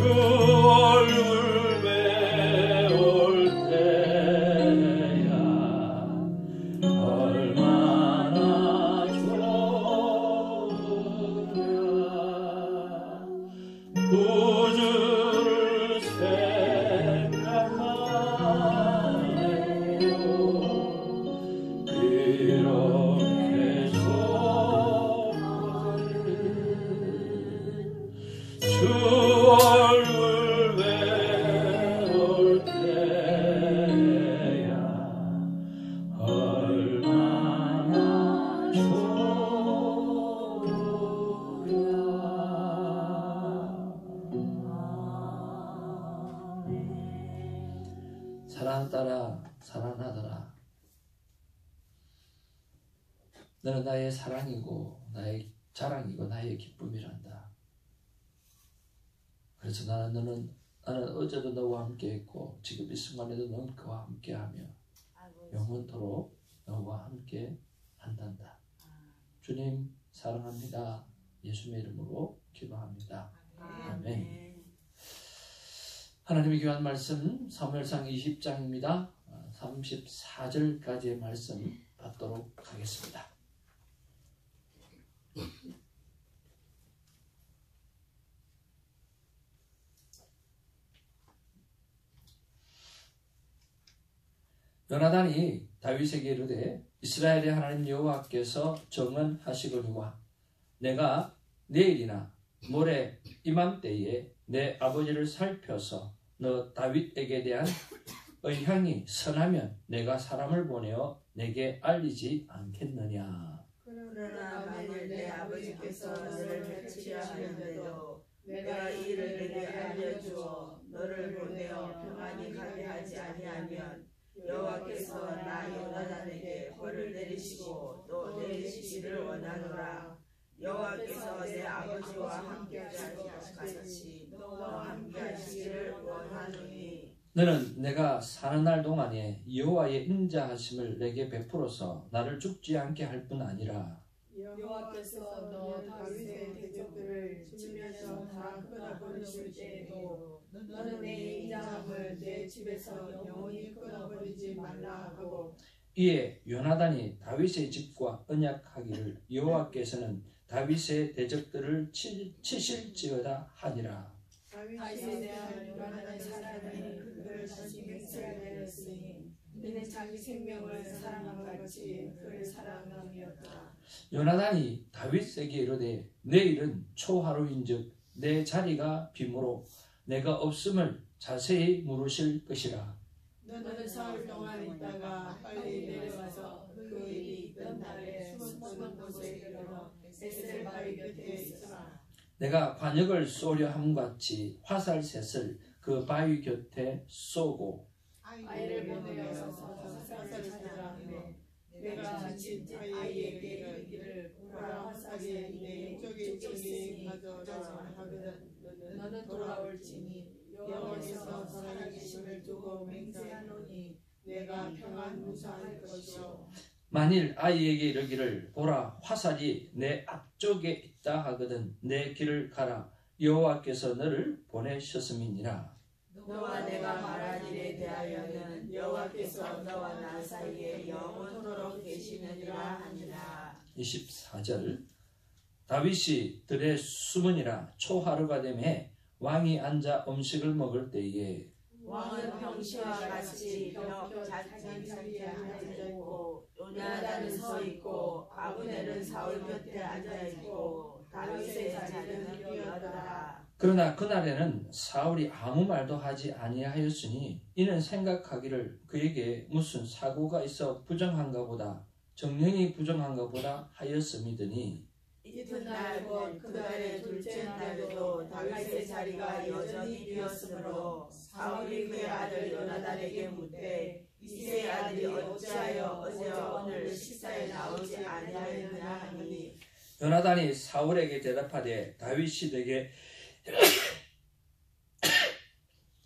얼굴 배울 때야 얼마나 좋으랴. 우주를 생각하고 이렇게 주 얼굴 배울 때야 얼마나 좋으랴. 사랑하는 딸아, 사랑하더라. 너는 나의 사랑이고 나의 자랑이고 나의 기쁨이란다. 그래서 나는 어제도 너와 함께했고 지금 이 순간에도 너는 그와 함께하며 영원토록 너와 함께 한단다. 주님 사랑합니다. 예수님의 이름으로 기도합니다. 아멘. 하나님의 귀한 말씀 사무엘상 20장입니다. 34절까지의 말씀 받도록 하겠습니다. 요나단이 다윗에게 이르되 이스라엘의 하나님 여호와께서 정언하시거니와 내가 내일이나 모레 이맘때에 내 아버지를 살펴서 너 다윗에게 대한 의향이 선하면 내가 사람을 보내어 내게 알리지 않겠느냐. 그러나 만일 내 아버지께서 너를 해치려 하는데도 내가 이를 내게 알려주어 너를 보내어 평안히 가게 하지 아니하면 여호와께서 나 요나단에게 벌을 내리시고 또 내리시기를 원하노라. 여호와께서 내 아버지와 함께하실 것 같이 너와 함께하시기를 원하노니 너는 내가 사는 날 동안에 여호와의 인자하심을 내게 베풀어서 나를 죽지 않게 할 뿐 아니라 여호와께서 너 다윗의 대적들을 치면서 다 끊어버리실 때에도 너는 내 인자함을 내 집에서 영원히 끊어버리지 말라 하고 이에 요나단이 다윗의 집과 언약하기를 여호와께서는 다윗의 대적들을 치실지어다 하니라. 다윗에 대한 요나단의 사랑이 그를 다시 맹세를 내렸으니 이는 자기 생명을 사랑함 같이 그를 사랑함이었다. 요나단이 다윗에게 이르되 내일은 초하루인즉 내 자리가 빈으로 내가 없음을 자세히 물으실 것이라. 너는 사흘 동안 있다가 빨리 내려가서 그 일이 있던 날에 숨은 곳에 이르러 에셀 바위 곁에 있으라. 내가 관역을 쏘려 함같이 화살셋을 그 바위 곁에 쏘고 아이를 보내어서 화살을 찾으라 하며 내가 집 아이에게 이르기를 보라 화살이 내 쪽에 있으니 가져라 하거든 너는 돌아올지니 여호와께서 살아계심을 두고 맹세하노니 내가 평안 무사할 것이요. 만일 아이에게 이르기를 보라 화살이 내 앞쪽에 있다 하거든 내 길을 가라 여호와께서 너를 보내셨음이니라. 너와 내가 말한 일에 대하여는 여호와께서 너와 나 사이에 영원토록 계시느니라 하니라. 24절 다윗이 들에 숨으니라. 초하루가 되매 왕이 앉아 음식을 먹을 때에 왕은 평시와 같이 자기 자리에 앉아있고 요나단은 서있고 아브넬은 사울 곁에 앉아있고 다윗의 자리는 비었더라. 그러나 그날에는 사울이 아무 말도 하지 아니하였으니 이는 생각하기를 그에게 무슨 사고가 있어 부정한가 보다 정령이 부정한가 보다 하였음이더니 이튿날 곧 그 달의 둘째 날에도 다윗의 자리가 여전히 비었으므로 사울이 그의 아들 요나단에게 묻되 이새의 아들이 어찌하여 어제와 오늘 식사에 나오지 아니하였느냐 하니 요나단이 사울에게 대답하되 다윗이 내게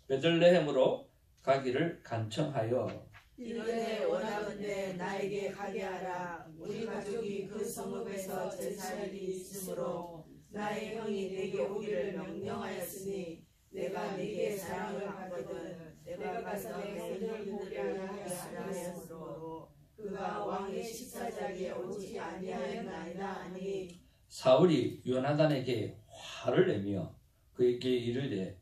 베들레헴으로 가기를 간청하여 이르되 원하건대 나에게 가게 하라. 우리 가족이 그 성읍에서 제사일이 있으므로 나의 형이 내게 오기를 명령하였으니 내가 내가 네게 사랑을 받거든 내가 가서 내 손을 보게 하려 하였으므로 그가 왕의 식사자리에 오지 아니하였나이다 하니 사울이 요나단에게 화를 내며 그에게 이르되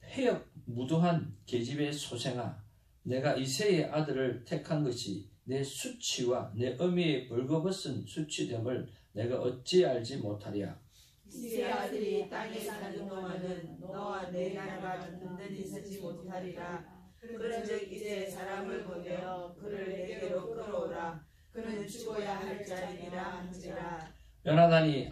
폐역 무도한 계집의 소생아 내가 이새의 아들을 택한 것이 내 수치와 내 어미의 벌거벗은 수치됨을 내가 어찌 알지 못하랴. 이새의 아들이 땅에 사는 동안은 너와 내 나라가 든든히 서지 못하리라. 그런즉 이제 사람을 보내어 그를 내게로 끌어오라. 그는 죽어야 할 자리니라 한지라. 요나단이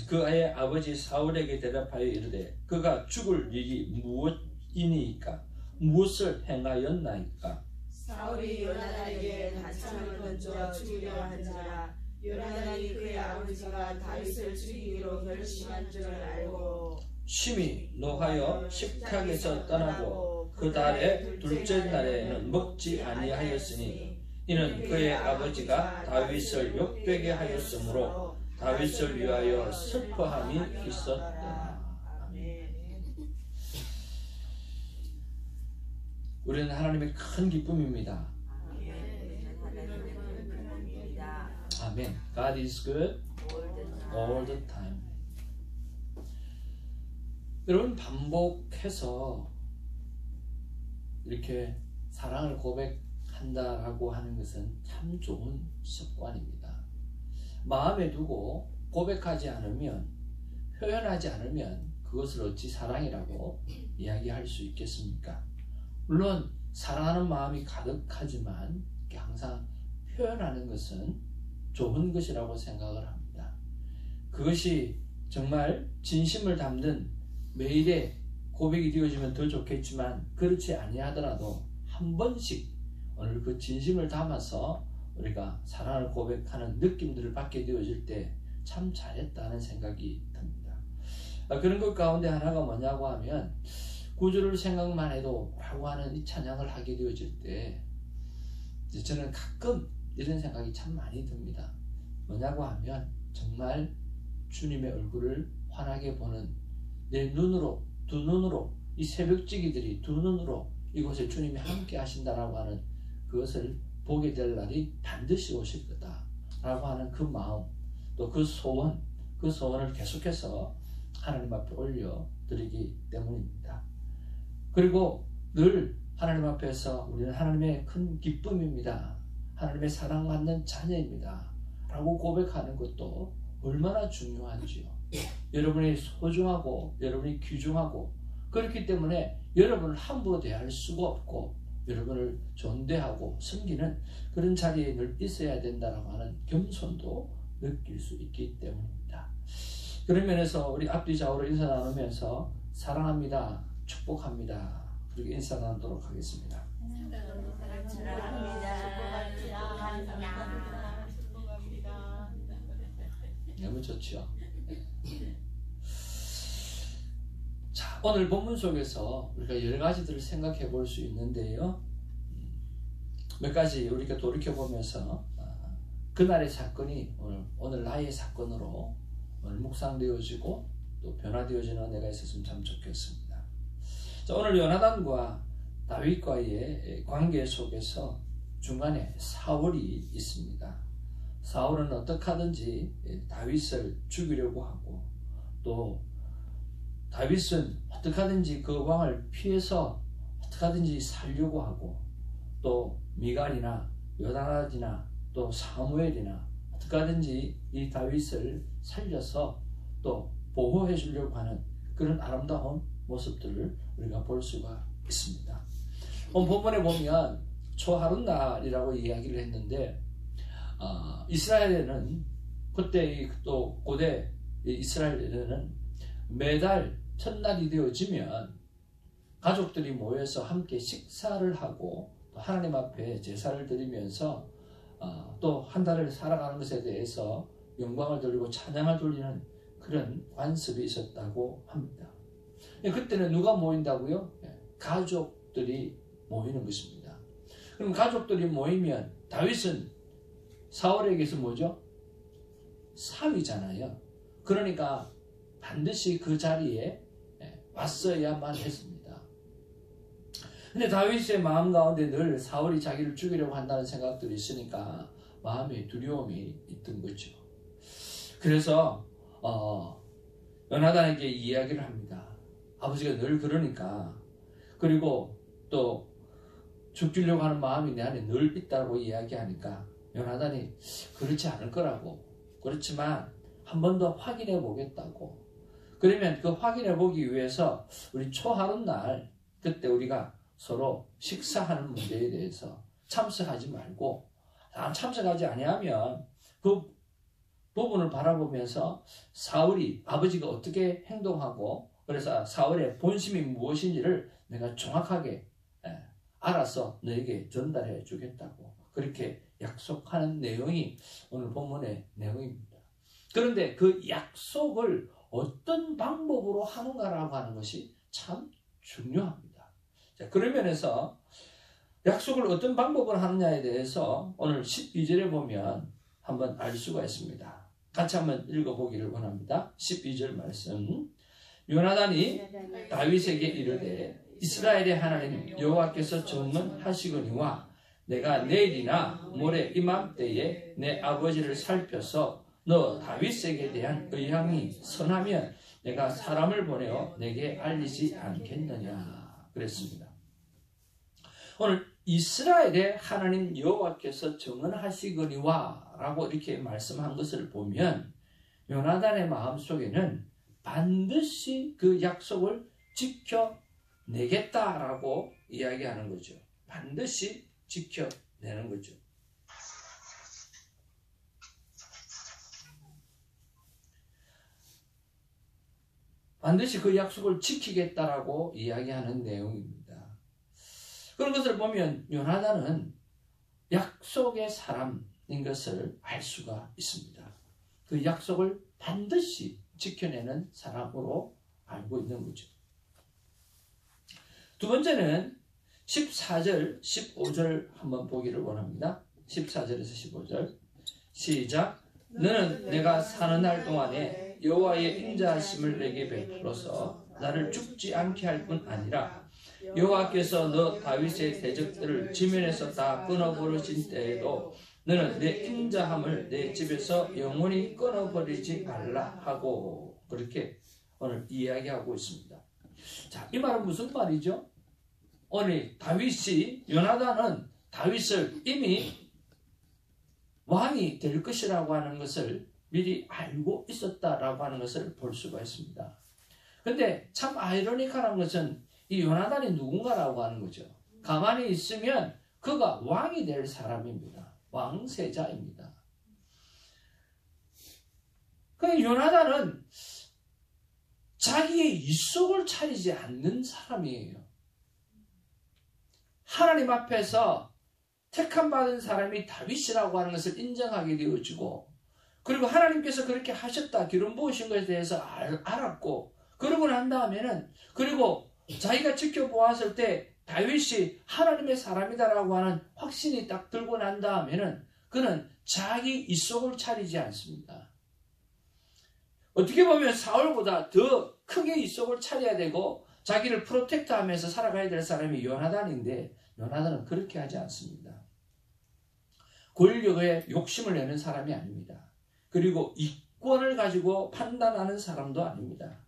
그의 아버지 사울에게 대답하여 이르되 그가 죽을 일이 무엇이니까 무엇을 행하였나이까. 사울이 요나단에게 단창을 던져 죽이려 한지라. 요나단이 그의 아버지가 다윗을 죽이기로 결심한 줄을 알고 심히 노하여 식탁에서 떠나고 그 달의 둘째 날에는 먹지 아니하였으니 이는 그의 아버지가 다윗을 욕되게 하였으므로 다윗을 위하여 슬퍼함이 있었다. 우리는 하나님의 큰 기쁨입니다. 아멘. God is good all the time. 여러분 반복해서 이렇게 사랑을 고백한다라고 하는 것은 참 좋은 습관입니다. 마음에 두고 고백하지 않으면 표현하지 않으면 그것을 어찌 사랑이라고 이야기할 수 있겠습니까? 물론 사랑하는 마음이 가득하지만 항상 표현하는 것은 좋은 것이라고 생각을 합니다. 그것이 정말 진심을 담는 매일의 고백이 되어지면 더 좋겠지만 그렇지 아니하더라도 한 번씩 오늘 그 진심을 담아서 우리가 사랑을 고백하는 느낌들을 받게 되어질 때 참 잘했다는 생각이 듭니다. 그런 것 가운데 하나가 뭐냐고 하면 구주를 생각만 해도 라고 하는 이 찬양을 하게 되어질 때 저는 가끔 이런 생각이 참 많이 듭니다. 뭐냐고 하면 정말 주님의 얼굴을 환하게 보는 내 눈으로 두 눈으로 이 새벽지기들이 두 눈으로 이곳에 주님이 함께 하신다라고 하는 그것을 보게 될 날이 반드시 오실 거다라고 하는 그 마음 또 그 소원을 계속해서 하나님 앞에 올려드리기 때문입니다. 그리고 늘 하나님 앞에서 우리는 하나님의 큰 기쁨입니다. 하나님의 사랑받는 자녀입니다. 라고 고백하는 것도 얼마나 중요한지요. 여러분이 소중하고 여러분이 귀중하고 그렇기 때문에 여러분을 함부로 대할 수가 없고 여러분을 존대하고 섬기는 그런 자리에 늘 있어야 된다고 하는 겸손도 느낄 수 있기 때문입니다. 그런 면에서 우리 앞뒤 좌우로 인사 나누면서 사랑합니다, 축복합니다 그렇게 인사 나누도록 하겠습니다. 너무 좋죠. 자, 오늘 본문 속에서 우리가 여러 가지들을 생각해 볼 수 있는데요. 몇 가지 우리가 돌이켜 보면서 그날의 사건이 오늘 나의 사건으로 오늘 묵상되어지고 또 변화되어지는 은혜가 있었으면 참 좋겠습니다. 자, 오늘 요나단과 다윗과의 관계 속에서 중간에 사울이 있습니다. 사울은 어떻게 하든지 다윗을 죽이려고 하고 또 다윗은 어떻게 하든지 그 왕을 피해서 어떻게 하든지 살려고 하고 또 미갈이나 요나단이나 또 사무엘이나 어떻게 하든지 이 다윗을 살려서 또 보호해 주려고 하는 그런 아름다운 모습들을 우리가 볼 수가 있습니다. 오늘 본문에 보면 초하룻날이라고 이야기를 했는데 이스라엘에는 그때 또 고대 이스라엘에는 매달 첫날이 되어지면 가족들이 모여서 함께 식사를 하고 또 하나님 앞에 제사를 드리면서 또 한 달을 살아가는 것에 대해서 영광을 돌리고 찬양을 돌리는 그런 관습이 있었다고 합니다. 그때는 누가 모인다고요? 가족들이 모이는 것입니다. 그럼 가족들이 모이면 다윗은 사울에게서 뭐죠? 사위잖아요. 그러니까 반드시 그 자리에 왔어야만 했습니다. 근데 다윗의 마음 가운데 늘 사울이 자기를 죽이려고 한다는 생각들이 있으니까 마음에 두려움이 있던 거죠. 그래서 요나단에게 이야기를 합니다. 아버지가 늘 그러니까, 그리고 또 죽이려고 하는 마음이 내 안에 늘 있다고 이야기하니까 요나단이 그렇지 않을 거라고, 그렇지만 한 번 더 확인해 보겠다고. 그러면 그 확인해 보기 위해서 우리 초하룻날 그때 우리가 서로 식사하는 문제에 대해서 참석하지 말고, 참석하지 아니하면 그 부분을 바라보면서 사울이 아버지가 어떻게 행동하고, 그래서 사울의 본심이 무엇인지를 내가 정확하게 알아서 너에게 전달해 주겠다고 그렇게 약속하는 내용이 오늘 본문의 내용입니다. 그런데 그 약속을 어떤 방법으로 하는가라고 하는 것이 참 중요합니다. 자, 그런 면에서 약속을 어떤 방법으로 하느냐에 대해서 오늘 12절에 보면 한번 알 수가 있습니다. 같이 한번 읽어보기를 원합니다. 12절 말씀. 요나단이 다윗에게 이르되 이스라엘의 하나님 여호와께서 증언하시거니와 내가 내일이나 모레 이맘때에 내 아버지를 살펴서 너 다윗에게 대한 의향이 선하면 내가 사람을 보내어 내게 알리지 않겠느냐 그랬습니다. 오늘 이스라엘의 하나님 여호와께서 증언하시거니와 라고 이렇게 말씀한 것을 보면 요나단의 마음속에는 반드시 그 약속을 지켜내겠다라고 이야기하는 거죠. 반드시 지켜내는 거죠. 반드시 그 약속을 지키겠다라고 이야기하는 내용입니다. 그런 것을 보면 요나단은 약속의 사람인 것을 알 수가 있습니다. 그 약속을 반드시 지켜내는 사람으로 알고 있는 거죠. 두 번째는 14절, 15절 한번 보기를 원합니다. 14절에서 15절 시작. 너는 내가 사는 날 동안에 여호와의 인자하심을 내게 베풀어서 나를 죽지 않게 할 뿐 아니라 여호와께서 너 다윗의 대적들을 지면에서 다 끊어버리신 때에도 너는 내 인자함을 내 집에서 영원히 끊어버리지 말라 하고 그렇게 오늘 이야기하고 있습니다. 자, 이 말은 무슨 말이죠? 오늘 요나단은 다윗을 이미 왕이 될 것이라고 하는 것을 미리 알고 있었다라고 하는 것을 볼 수가 있습니다. 근데 참 아이러니컬한 것은 이 요나단이 누군가라고 하는 거죠. 가만히 있으면 그가 왕이 될 사람입니다. 왕세자입니다. 그 요나단은 자기의 입속을 차리지 않는 사람이에요. 하나님 앞에서 택함받은 사람이 다윗이라고 하는 것을 인정하게 되어지고, 그리고 하나님께서 그렇게 하셨다, 기름 부으신 것에 대해서 알았고, 그러고 난 다음에는, 그리고 자기가 지켜보았을 때 다윗이 하나님의 사람이다라고 하는 확신이 딱 들고 난 다음에는 그는 자기 입속을 차리지 않습니다. 어떻게 보면 사울보다 더 크게 입속을 차려야 되고 자기를 프로텍트하면서 살아가야 될 사람이 요나단인데 요나단은 그렇게 하지 않습니다. 권력에 욕심을 내는 사람이 아닙니다. 그리고 이권을 가지고 판단하는 사람도 아닙니다.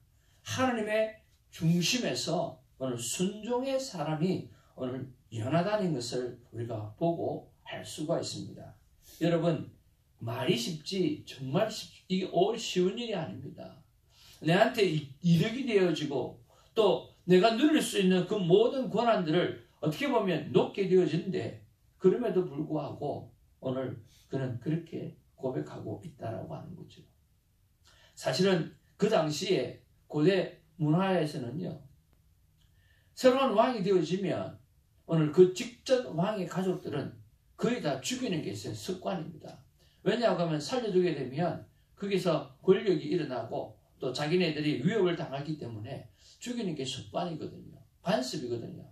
하나님의 중심에서 오늘 순종의 사람이 오늘 요나단인 것을 우리가 보고 알 수가 있습니다. 여러분, 말이 쉽지 정말 이게 쉬운 일이 아닙니다. 내한테 이득이 되어지고 또 내가 누릴 수 있는 그 모든 권한들을 어떻게 보면 놓게 되어진데 그럼에도 불구하고 오늘 그는 그렇게 고백하고 있다라고 하는 거죠. 사실은 그 당시에 고대 문화에서는요, 새로운 왕이 되어지면 오늘 그 직전 왕의 가족들은 거의 다 죽이는 게 있어요. 습관입니다. 왜냐하고 하면 살려두게 되면 거기서 권력이 일어나고 또 자기네들이 위협을 당하기 때문에 죽이는 게 습관이거든요. 관습이거든요.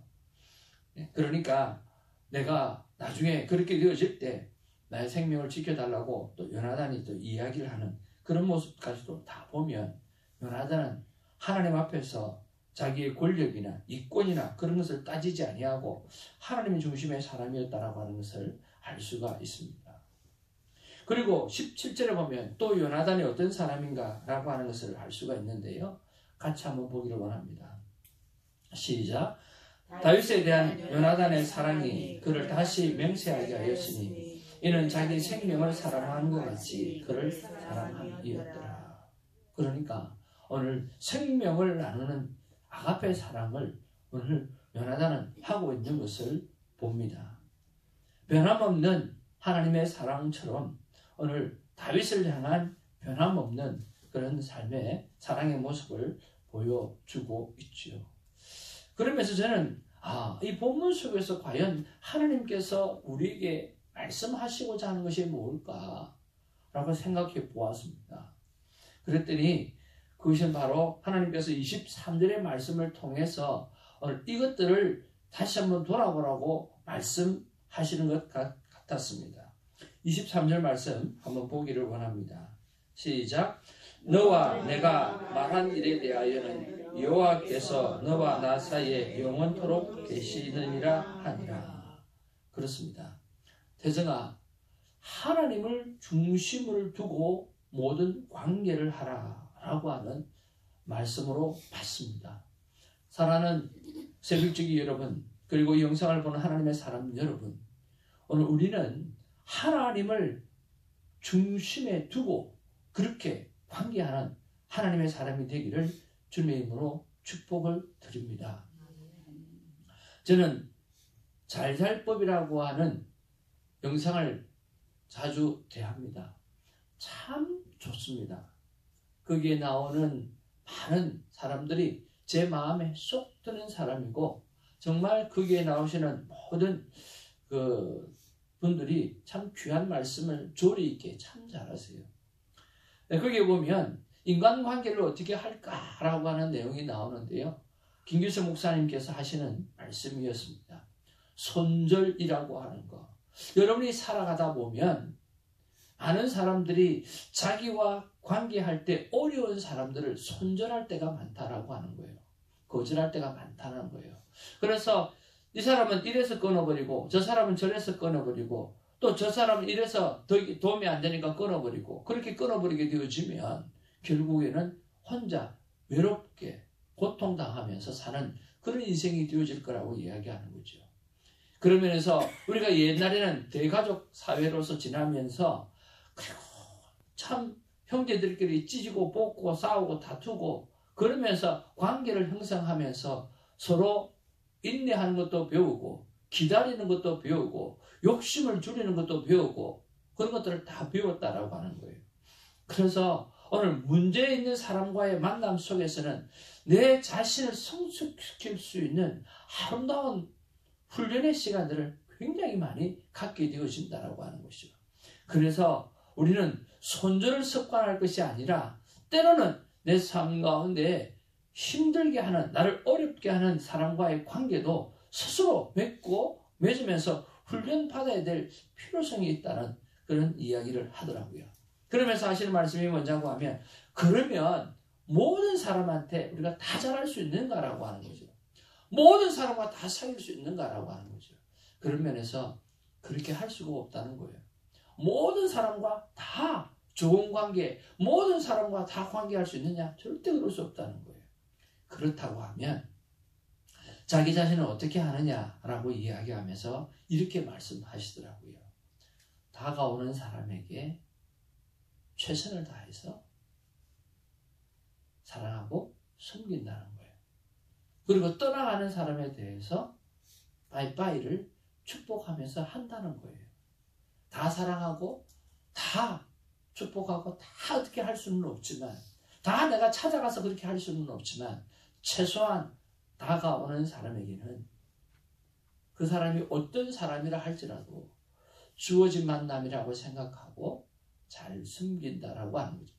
그러니까 내가 나중에 그렇게 되어질 때 나의 생명을 지켜달라고 또 요나단이 또 이야기를 하는 그런 모습까지도 다 보면 요나단은 하나님 앞에서 자기의 권력이나 이권이나 그런 것을 따지지 아니하고 하나님의 중심의 사람이었다라고 하는 것을 알 수가 있습니다. 그리고 17절에 보면 또 요나단이 어떤 사람인가 라고 하는 것을 알 수가 있는데요. 같이 한번 보기를 원합니다. 시작. 다윗에 대한 요나단의 사랑이 그를 다시 맹세하게 하였으니 이는 자기 생명을 사랑한 것 같이 그를 사랑함이었더라. 그러니까 오늘 생명을 나누는 아가페 사랑을 오늘 요나단은 하고 있는 것을 봅니다. 변함없는 하나님의 사랑처럼 오늘 다윗을 향한 변함없는 그런 삶의 사랑의 모습을 보여주고 있지요. 그러면서 저는 이 본문 속에서 과연 하나님께서 우리에게 말씀하시고자 하는 것이 뭘까라고 생각해 보았습니다. 그랬더니 그것은 바로 하나님께서 23절의 말씀을 통해서 오늘 이것들을 다시 한번 돌아보라고 말씀하시는 것 같았습니다. 23절 말씀 한번 보기를 원합니다. 시작. 너와 내가 말한 일에 대하여는 여호와께서 너와 나 사이에 영원토록 계시느니라 하니라. 그렇습니다. 태정아, 하나님을 중심을 두고 모든 관계를 하라라고 하는 말씀으로 받습니다. 사랑하는 새벽주기 여러분, 그리고 이 영상을 보는 하나님의 사람 여러분, 오늘 우리는 하나님을 중심에 두고 그렇게 관계하는 하나님의 사람이 되기를 주님의 이름으로 축복을 드립니다. 저는 잘살법이라고 하는 영상을 자주 대합니다. 참 좋습니다. 거기에 나오는 많은 사람들이 제 마음에 쏙 드는 사람이고 정말 거기에 나오시는 모든 분들이 참 귀한 말씀을 조리 있게 참 잘하세요. 거기에 보면 인간관계를 어떻게 할까라고 하는 내용이 나오는데요. 김규석 목사님께서 하시는 말씀이었습니다. 손절이라고 하는 거. 여러분이 살아가다 보면 많은 사람들이 자기와 관계할 때 어려운 사람들을 손절할 때가 많다라고 하는 거예요. 거절할 때가 많다는 거예요. 그래서 이 사람은 이래서 끊어버리고 저 사람은 저래서 끊어버리고 또 저 사람은 이래서 도움이 안 되니까 끊어버리고 그렇게 끊어버리게 되어지면 결국에는 혼자 외롭게 고통당하면서 사는 그런 인생이 되어질 거라고 이야기하는 거죠. 그런 면에서 우리가 옛날에는 대가족 사회로서 지나면서 그리고 참 형제들끼리 찢고 볶고 싸우고 다투고 그러면서 관계를 형성하면서 서로 인내하는 것도 배우고 기다리는 것도 배우고 욕심을 줄이는 것도 배우고 그런 것들을 다 배웠다라고 하는 거예요. 그래서 오늘 문제 있는 사람과의 만남 속에서는 내 자신을 성숙시킬 수 있는 아름다운 훈련의 시간들을 굉장히 많이 갖게 되어진다라고 하는 것이죠. 그래서 우리는 손절을 습관할 것이 아니라 때로는 내 삶 가운데 힘들게 하는 나를 어렵게 하는 사람과의 관계도 스스로 맺으면서 훈련받아야 될 필요성이 있다는 그런 이야기를 하더라고요. 그러면서 하시는 말씀이 뭐냐고 하면 그러면 모든 사람한테 우리가 다 잘할 수 있는가라고 하는 거죠. 모든 사람과 다 사귈 수 있는가라고 하는 거죠. 그런 면에서 그렇게 할 수가 없다는 거예요. 모든 사람과 다 좋은 관계, 모든 사람과 다 관계할 수 있느냐? 절대 그럴 수 없다는 거예요. 그렇다고 하면 자기 자신을 어떻게 하느냐라고 이야기하면서 이렇게 말씀하시더라고요. 다가오는 사람에게 최선을 다해서 사랑하고 섬긴다는 거예요. 그리고 떠나가는 사람에 대해서 바이바이를 축복하면서 한다는 거예요. 다 사랑하고 다 축복하고 다 어떻게 할 수는 없지만 다 내가 찾아가서 그렇게 할 수는 없지만 최소한 다가오는 사람에게는 그 사람이 어떤 사람이라 할지라도 주어진 만남이라고 생각하고 잘 숨긴다라고 하는 거죠.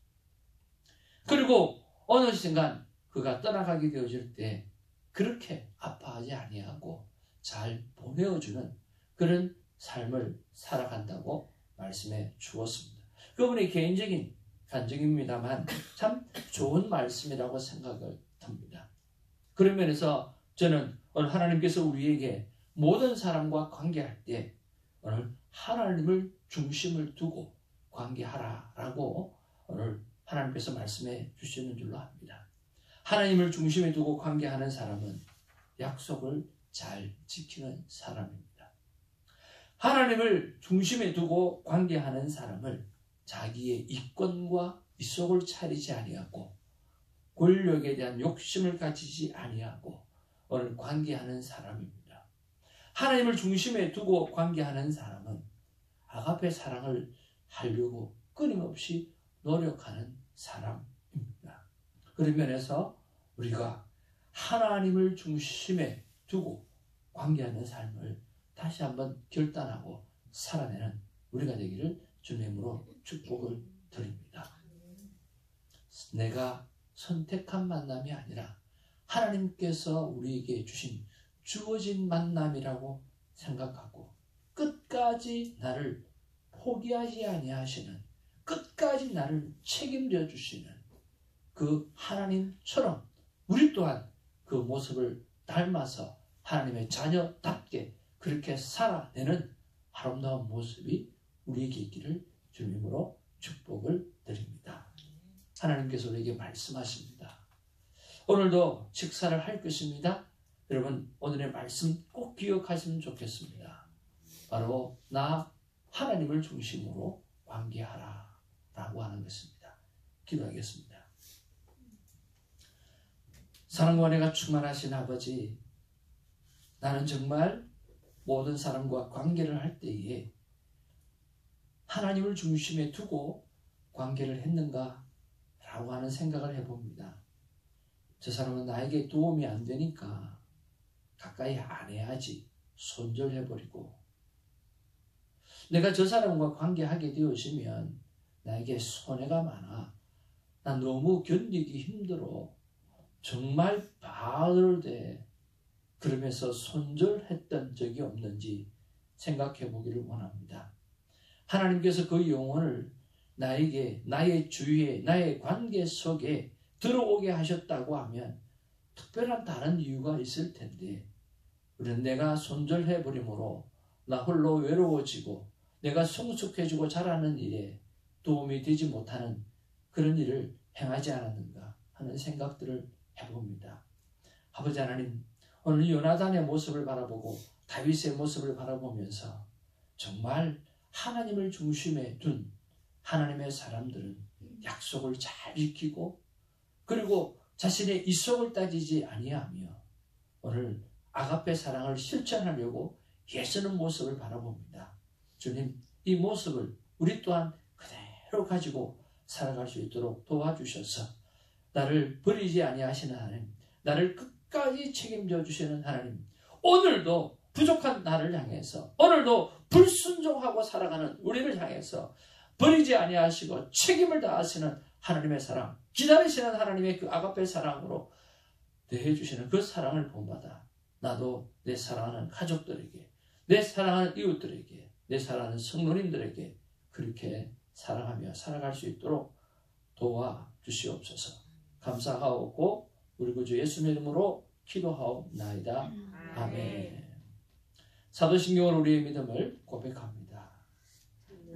그리고 어느 순간 그가 떠나가게 되어질 때 그렇게 아파하지 아니하고 잘 보내어주는 그런 삶을 살아간다고 말씀해 주었습니다. 그분의 개인적인 간증입니다만 참 좋은 말씀이라고 생각을 듭니다. 그런 면에서 저는 오늘 하나님께서 우리에게 모든 사람과 관계할 때 오늘 하나님을 중심을 두고 관계하라라고 오늘 하나님께서 말씀해 주시는 줄로 압니다. 하나님을 중심에 두고 관계하는 사람은 약속을 잘 지키는 사람입니다. 하나님을 중심에 두고 관계하는 사람을 자기의 이권과 이속을 차리지 아니하고 권력에 대한 욕심을 가지지 아니하고 오늘 관계하는 사람입니다. 하나님을 중심에 두고 관계하는 사람은 아가페 사랑을 하려고 끊임없이 노력하는 사람입니다. 그런 면에서 우리가 하나님을 중심에 두고 관계하는 삶을 다시 한번 결단하고 살아내는 우리가 되기를 주님으로 축복을 드립니다. 내가 선택한 만남이 아니라 하나님께서 우리에게 주신 주어진 만남이라고 생각하고 끝까지 나를 포기하지 아니하시는, 끝까지 나를 책임져 주시는 그 하나님처럼 우리 또한 그 모습을 닮아서 하나님의 자녀답게 그렇게 살아내는 아름다운 모습이 우리에게 있기를 주님으로 축복을 드립니다. 하나님께서 우리에게 말씀하십니다. 오늘도 식사를 할 것입니다. 여러분 오늘의 말씀 꼭 기억하시면 좋겠습니다. 바로 나 하나님을 중심으로 관계하라 라고 하는 것입니다. 기도하겠습니다. 사랑과 은혜가 충만하신 아버지, 나는 정말 모든 사람과 관계를 할 때에 하나님을 중심에 두고 관계를 했는가 라고 하는 생각을 해봅니다. 저 사람은 나에게 도움이 안 되니까 가까이 안 해야지 손절해버리고, 내가 저 사람과 관계하게 되어지면 나에게 손해가 많아, 난 너무 견디기 힘들어, 정말 바를 돼, 그러면서 손절했던 적이 없는지 생각해 보기를 원합니다. 하나님께서 그 영혼을 나에게, 나의 주위에, 나의 관계 속에 들어오게 하셨다고 하면 특별한 다른 이유가 있을 텐데, 우리는 내가 손절해버림으로 나 홀로 외로워지고 내가 성숙해지고 자라는 일에 도움이 되지 못하는 그런 일을 행하지 않았는가 하는 생각들을 해봅니다. 아버지 하나님, 오늘 요나단의 모습을 바라보고 다윗의 모습을 바라보면서 정말 하나님을 중심에 둔 하나님의 사람들은 약속을 잘 지키고 그리고 자신의 이속을 따지지 아니하며 오늘 아가페 사랑을 실천하려고 애쓰는 모습을 바라봅니다. 주님, 이 모습을 우리 또한 그대로 가지고 살아갈 수 있도록 도와주셔서 나를 버리지 아니하시는 하나님, 나를 끝까지 책임져 주시는 하나님, 오늘도 부족한 나를 향해서, 오늘도 불순종하고 살아가는 우리를 향해서 버리지 아니하시고 책임을 다하시는 하나님의 사랑, 기다리시는 하나님의 그 아가페 사랑으로 대해주시는 그 사랑을 본받아 나도 내 사랑하는 가족들에게, 내 사랑하는 이웃들에게, 내 사랑하는 성도님들에게 그렇게 사랑하며 살아갈 수 있도록 도와주시옵소서. 감사하옵고 우리 구주 예수님 이름으로 기도하옵나이다. 아멘. 사도신경으로 우리의 믿음을 고백합니다.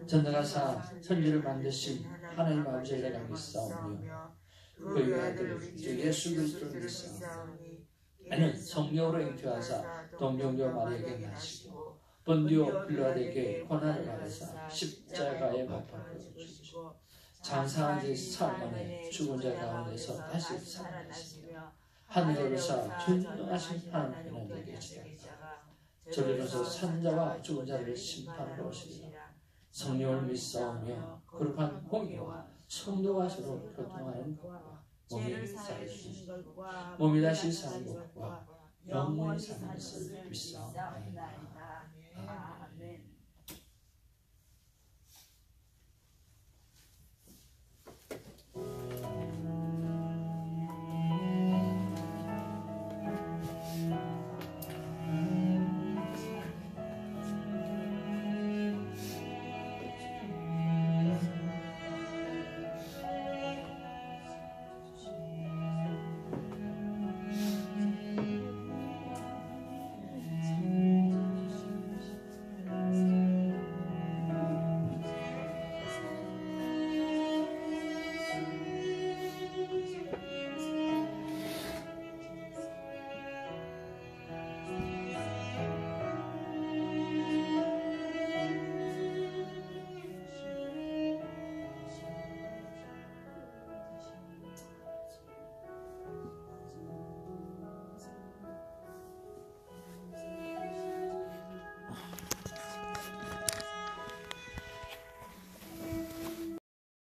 전능하사 천지를 만드신 하나님 아버지를 내가 믿사오며 그의 아들 예수 그리스도를 믿사오니 이는 성령으로 잉태하사 동정녀 마리아에게 나시고 본디오 빌라도에게 고난을 받으사 십자가에 못 박혀 죽으시고 장사한 지 사흘 만에 죽은 자 가운데서 다시 살아나시며 하늘에 오르사 전능하신 하나님께 계시다가 저리로서 산자와 죽은 자를 심판하러 오시리라. 성령을 믿사오며 거룩한 공의와 성도가 서로 교통하는 것과 몸이 살아주신 것과 몸이 다시 사는 것과 영원히 사는 것을 믿사옵나이다. 아멘.